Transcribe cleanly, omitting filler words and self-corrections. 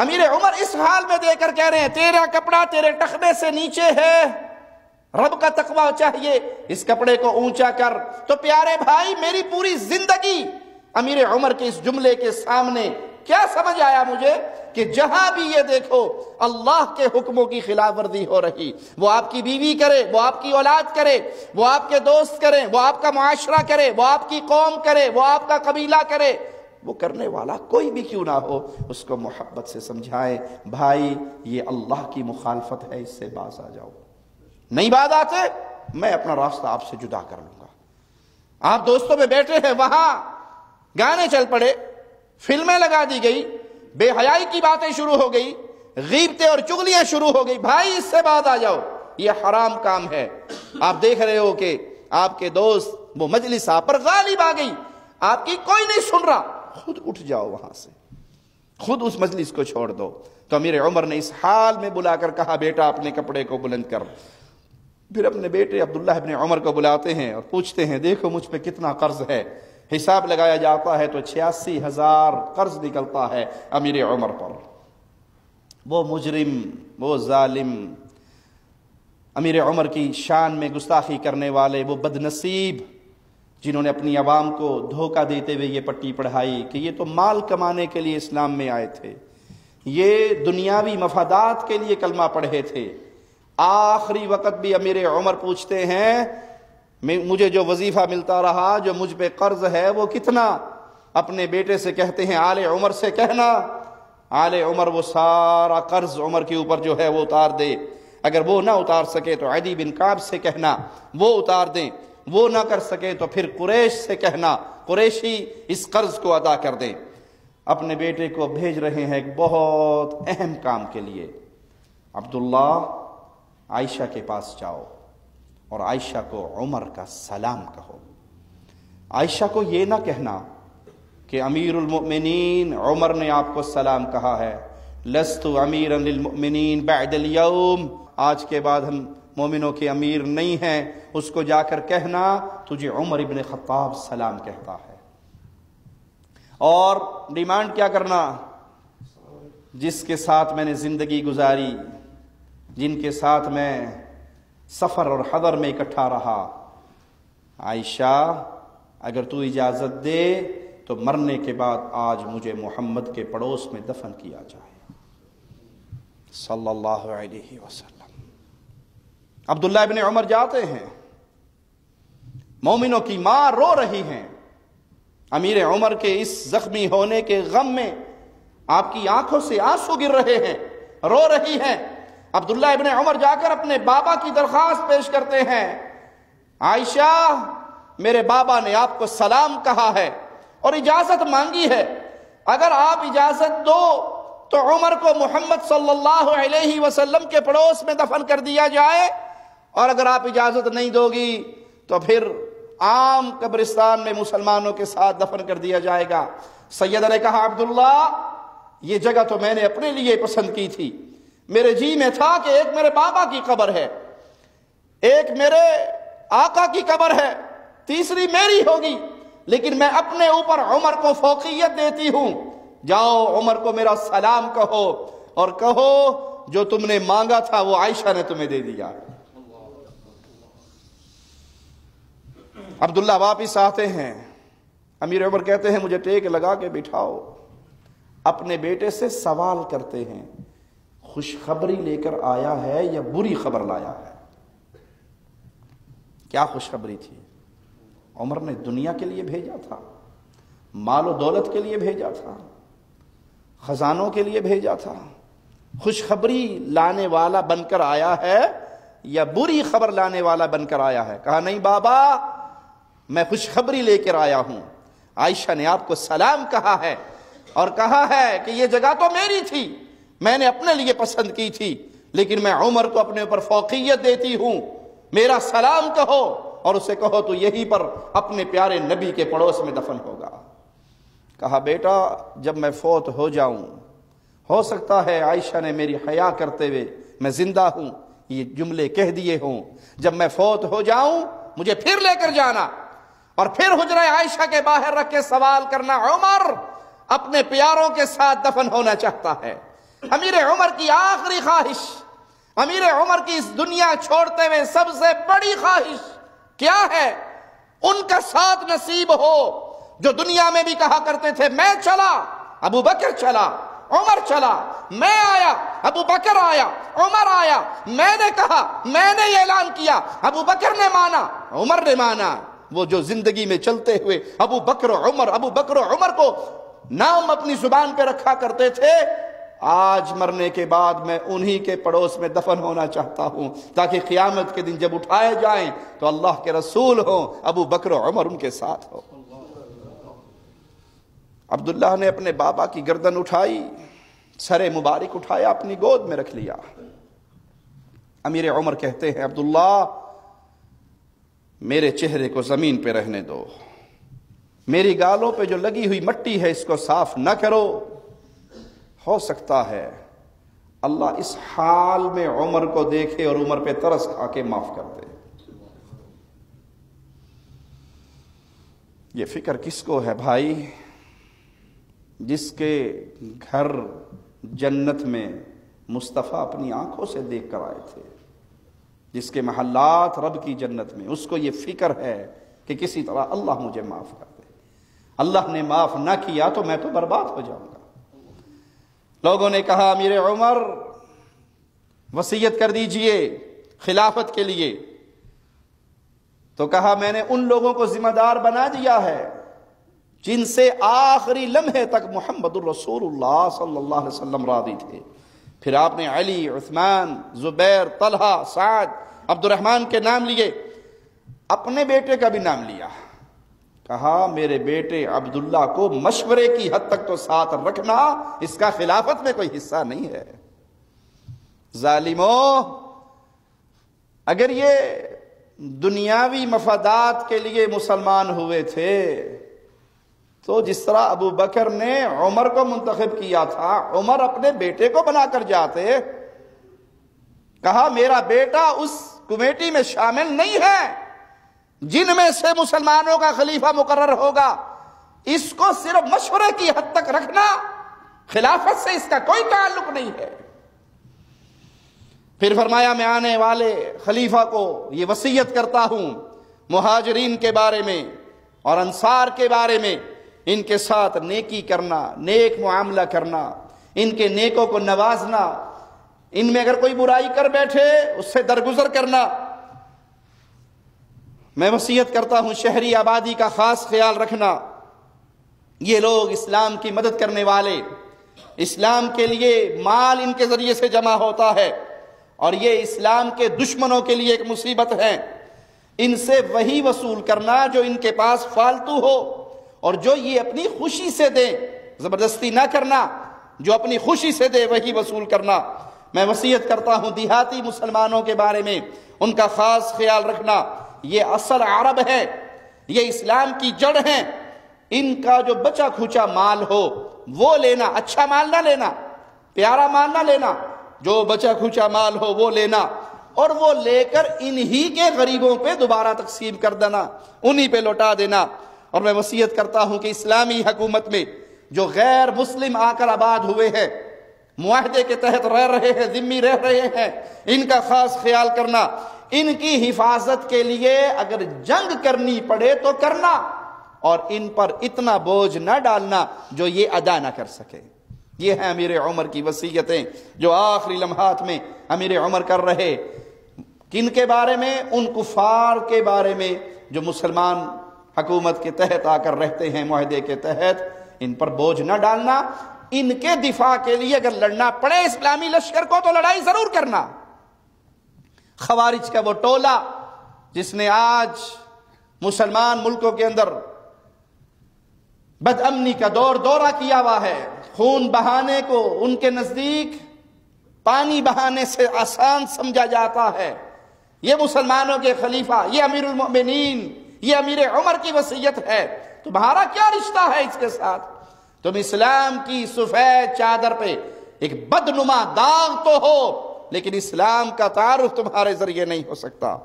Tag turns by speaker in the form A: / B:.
A: امیر عمر اس حال میں دے کر کہہ رہے ہیں تیرا کپڑا تیرے ٹخنے سے نیچے ہے، رب کا تقوی چاہیے، اس کپڑے کو اونچا کر۔ تو پیارے بھائی میری پوری زندگی امیر عمر کے اس جملے کے سامنے کیا سمجھ آیا مجھے کہ جہاں بھی یہ دیکھو اللہ کے حکموں کی خلاف ورزی ہو رہی، وہ آپ کی بیوی کرے، وہ آپ کی اولاد کرے، وہ آپ کے دوست کریں، وہ آپ کا معاشرہ کرے، وہ آپ کی قوم کرے، وہ آپ کا قبیلہ کرے، وہ کرنے والا کوئی بھی کیوں نہ ہو اس کو محبت سے سمجھائیں، بھائی یہ اللہ کی مخالفت ہے، اس سے باز آ جاؤ۔ نہیں باز آتے میں اپنا راستہ آپ سے جدا کر لوں گا۔ آپ دوستوں میں بیٹھے ہیں، وہاں گانے چل پڑے، فلمیں لگا دی گئی، بے حیائی کی باتیں شروع ہو گئی، غیبتیں اور چغلیاں شروع ہو گئی، بھائی اس سے باز آ جاؤ، یہ حرام کام ہے۔ آپ دیکھ رہے ہو کہ آپ کے دوست وہ مجلس آپ پر غالب آ گئی، آپ کی کوئی نہیں سن رہا، خود اٹھ جاؤ وہاں سے، خود اس مجلس کو چھوڑ دو۔ تو امیر عمر نے اس حال میں بلا کر کہا بیٹا اپنے کپڑے کو بلند کر۔ پھر اپنے بیٹے عبداللہ ابن عمر کو بلاتے ہیں اور پوچھتے ہیں دیکھو مجھ پہ کتنا قرض ہے۔ حساب لگایا جاتا ہے تو 86,000 قرض نکلتا ہے امیر عمر پر۔ وہ مجرم، وہ ظالم، امیر عمر کی شان میں گستاخی کرنے والے، وہ بدنصیب جنہوں نے اپنی عوام کو دھوکہ دیتے ہوئے یہ پٹی پڑھائی کہ یہ تو مال کمانے کے لیے اسلام میں آئے تھے، یہ دنیاوی مفادات کے لیے کلمہ پڑھے تھے۔ آخری وقت بھی امیر عمر پوچھتے ہیں مجھے جو وظیفہ ملتا رہا، جو مجھ پہ قرض ہے وہ کتنا؟ اپنے بیٹے سے کہتے ہیں آل عمر سے کہنا، آل عمر وہ سارا قرض عمر کے اوپر جو ہے وہ اتار دے، اگر وہ نہ اتار سکے تو عدی بن کعب سے کہنا وہ اتار دیں، وہ نہ کر سکے تو پھر قریش سے کہنا قریشی اس قرض کو ادا کر دیں۔ اپنے بیٹے کو بھیج رہے ہیں ایک بہت اہم کام کے لیے، عبداللہ عائشہ کے پاس جاؤ اور عائشہ کو عمر کا سلام کہو۔ عائشہ کو یہ نہ کہنا کہ امیر المؤمنین عمر نے آپ کو سلام کہا ہے، لست امیرا للمؤمنین بعد اليوم، آج کے بعد ہم مومنوں کے امیر نہیں ہیں، اس کو جا کر کہنا تجھے عمر ابن خطاب سلام کہتا ہے۔ اور ڈیمانڈ کیا کرنا؟ جس کے ساتھ میں نے زندگی گزاری، جن کے ساتھ میں سفر اور حضر میں اکٹھا رہا، عائشہ اگر تو اجازت دے تو مرنے کے بعد آج مجھے محمد کے پڑوس میں دفن کیا جائے صلی اللہ علیہ وسلم۔ عبداللہ ابن عمر جاتے ہیں، مومنوں کی ماں رو رہی ہیں، امیر عمر کے اس زخمی ہونے کے غم میں آپ کی آنکھوں سے آنسو گر رہے ہیں، رو رہی ہیں۔ عبداللہ ابن عمر جا کر اپنے بابا کی درخواست پیش کرتے ہیں، عائشہ میرے بابا نے آپ کو سلام کہا ہے اور اجازت مانگی ہے، اگر آپ اجازت دو تو عمر کو محمد صلی اللہ علیہ وسلم کے پڑوس میں دفن کر دیا جائے، اور اگر آپ اجازت نہیں دو گی تو پھر عام قبرستان میں مسلمانوں کے ساتھ دفن کر دیا جائے گا۔ سیدہ نے کہا عبداللہ یہ جگہ تو میں نے اپنے لیے پسند کی تھی، میرے جی میں تھا کہ ایک میرے بابا کی قبر ہے، ایک میرے آقا کی قبر ہے، تیسری میری ہوگی، لیکن میں اپنے اوپر عمر کو فوقیت دیتی ہوں، جاؤ عمر کو میرا سلام کہو اور کہو جو تم نے مانگا تھا وہ عائشہ نے تمہیں دے دیا۔ عبداللہ واپس آتے ہیں، امیر عمر کہتے ہیں مجھے ٹیک لگا کے بٹھاؤ، اپنے بیٹے سے سوال کرتے ہیں خوشخبری لے کر آیا ہے یا بری خبر لایا ہے؟ کیا خوشخبری تھی؟ عمر نے دنیا کے لیے بھیجا تھا، مال و دولت کے لیے بھیجا تھا، خزانوں کے لیے بھیجا تھا، خوشخبری لانے والا بن کر آیا ہے یا بری خبر لانے والا بن کر آیا ہے؟ کہا نہیں بابا میں خوشخبری لے کر آیا ہوں، عائشہ نے آپ کو سلام کہا ہے اور کہا ہے کہ یہ جگہ تو میری تھی، میں نے اپنے لیے پسند کی تھی، لیکن میں عمر کو اپنے اوپر فوقیت دیتی ہوں، میرا سلام کہو اور اسے کہو تو یہیں پر اپنے پیارے نبی کے پڑوس میں دفن ہوگا۔ کہا بیٹا جب میں فوت ہو جاؤں، ہو سکتا ہے عائشہ نے میری حیا کرتے ہوئے میں زندہ ہوں یہ جملے کہہ دیے ہوں، جب میں فوت ہو جاؤں مجھے پھر لے کر جانا اور پھر حجرہ عائشہ کے باہر رکھ کے سوال کرنا عمر اپنے پیاروں کے ساتھ دفن ہونا چاہتا ہے، امیر عمر کی آخری خواہش، امیر عمر کی اس دنیا چھوڑتے ہوئے سب سے بڑی خواہش کیا ہے؟ ان کا ساتھ نصیب ہو جو دنیا میں بھی کہا کرتے تھے میں چلا، ابو بکر چلا، عمر چلا، میں آیا، ابو بکر آیا، عمر آیا، میں نے کہا، میں نے اعلان کیا، ابو بکر نے مانا، عمر نے مانا۔ وہ جو زندگی میں چلتے ہوئے ابو بکر و عمر کو نام اپنی زبان پہ رکھا کرتے تھے، آج مرنے کے بعد میں انہی کے پڑوس میں دفن ہونا چاہتا ہوں تاکہ قیامت کے دن جب اٹھائے جائیں تو اللہ کے رسول ہوں، ابو بکر و عمر ان کے ساتھ ہو۔ عبداللہ نے اپنے بابا کی گردن اٹھائی، سر مبارک اٹھایا، اپنی گود میں رکھ لیا۔ امیر عمر کہتے ہیں عبداللہ میرے چہرے کو زمین پہ رہنے دو، میری گالوں پہ جو لگی ہوئی مٹی ہے اس کو صاف نہ کرو، ہو سکتا ہے اللہ اس حال میں عمر کو دیکھے اور عمر پہ ترس کھا کے معاف کر دے۔ یہ فکر کس کو ہے بھائی؟ جس کے گھر جنت میں مصطفیٰ اپنی آنکھوں سے دیکھ کر آئے تھے، جس کے محلات رب کی جنت میں، اس کو یہ فکر ہے کہ کسی طرح اللہ مجھے معاف کر دے۔ اللہ نے معاف نہ کیا تو میں تو برباد ہو جاؤں گا۔ لوگوں نے کہا امیر عمر وصیت کر دیجئے خلافت کے لیے، تو کہا میں نے ان لوگوں کو ذمہ دار بنا دیا ہے جن سے آخری لمحے تک محمد الرسول اللہ صلی اللہ علیہ وسلم راضی تھے۔ پھر آپ نے علی، عثمان، زبیر، طلحہ، سعد، عبد الرحمن کے نام لیے، اپنے بیٹے کا بھی نام لیا، کہا میرے بیٹے عبداللہ کو مشورے کی حد تک تو ساتھ رکھنا، اس کا خلافت میں کوئی حصہ نہیں ہے۔ ظالموں، اگر یہ دنیاوی مفادات کے لیے مسلمان ہوئے تھے تو جس طرح ابو بکر نے عمر کو منتخب کیا تھا، عمر اپنے بیٹے کو بنا کر جاتے، کہا میرا بیٹا اس کمیٹی میں شامل نہیں ہے جن میں سے مسلمانوں کا خلیفہ مقرر ہوگا، اس کو صرف مشورے کی حد تک رکھنا، خلافت سے اس کا کوئی تعلق نہیں ہے۔ پھر فرمایا میں آنے والے خلیفہ کو یہ وصیت کرتا ہوں مہاجرین کے بارے میں اور انصار کے بارے میں، ان کے ساتھ نیکی کرنا، نیک معاملہ کرنا، ان کے نیکوں کو نوازنا، ان میں اگر کوئی برائی کر بیٹھے اس سے درگزر کرنا۔ میں وصیت کرتا ہوں شہری آبادی کا خاص خیال رکھنا، یہ لوگ اسلام کی مدد کرنے والے، اسلام کے لیے مال ان کے ذریعے سے جمع ہوتا ہے اور یہ اسلام کے دشمنوں کے لیے ایک مصیبت ہے، ان سے وہی وصول کرنا جو ان کے پاس فالتو ہو اور جو یہ اپنی خوشی سے دے، زبردستی نہ کرنا، جو اپنی خوشی سے دے وہی وصول کرنا۔ میں وصیت کرتا ہوں دیہاتی مسلمانوں کے بارے میں ان کا خاص خیال رکھنا، یہ اصل عرب ہے، یہ اسلام کی جڑ ہیں، ان کا جو بچا کھوچا مال ہو وہ لینا، اچھا مال نہ لینا، پیارا مال نہ لینا، جو بچا کھوچا مال ہو وہ لینا اور وہ لے کر انہی کے غریبوں پہ دوبارہ تقسیم کر دینا، انہی پہ لوٹا دینا۔ اور میں وصیت کرتا ہوں کہ اسلامی حکومت میں جو غیر مسلم آ کر آباد ہوئے ہیں، معاہدے کے تحت رہ رہے ہیں، ذمہ رہ رہے ہیں، ان کا خاص خیال کرنا، ان کی حفاظت کے لیے اگر جنگ کرنی پڑے تو کرنا اور ان پر اتنا بوجھ نہ ڈالنا جو یہ ادا نہ کر سکے۔ یہ ہیں امیر عمر کی وصیتیں جو آخری لمحات میں امیر عمر کر رہے۔ کن کے بارے میں؟ ان کفار کے بارے میں جو مسلمان حکومت کے تحت آ کر رہتے ہیں، معاہدے کے تحت، ان پر بوجھ نہ ڈالنا، ان کے دفاع کے لیے اگر لڑنا پڑے اسلامی لشکر کو تو لڑائی ضرور کرنا۔ خوارج کا وہ ٹولہ جس نے آج مسلمان ملکوں کے اندر بد امنی کا دورہ کیا ہوا ہے، خون بہانے کو ان کے نزدیک پانی بہانے سے آسان سمجھا جاتا ہے، یہ مسلمانوں کے خلیفہ، یہ امیر المؤمنین، یہ امیر عمر کی وصیت ہے، تمہارا کیا رشتہ ہے اس کے ساتھ؟ تم اسلام کی سفید چادر پہ ایک بدنما داغ تو ہو لیکن اسلام کا تعارف تمہارے ذریعے نہیں ہو سکتا۔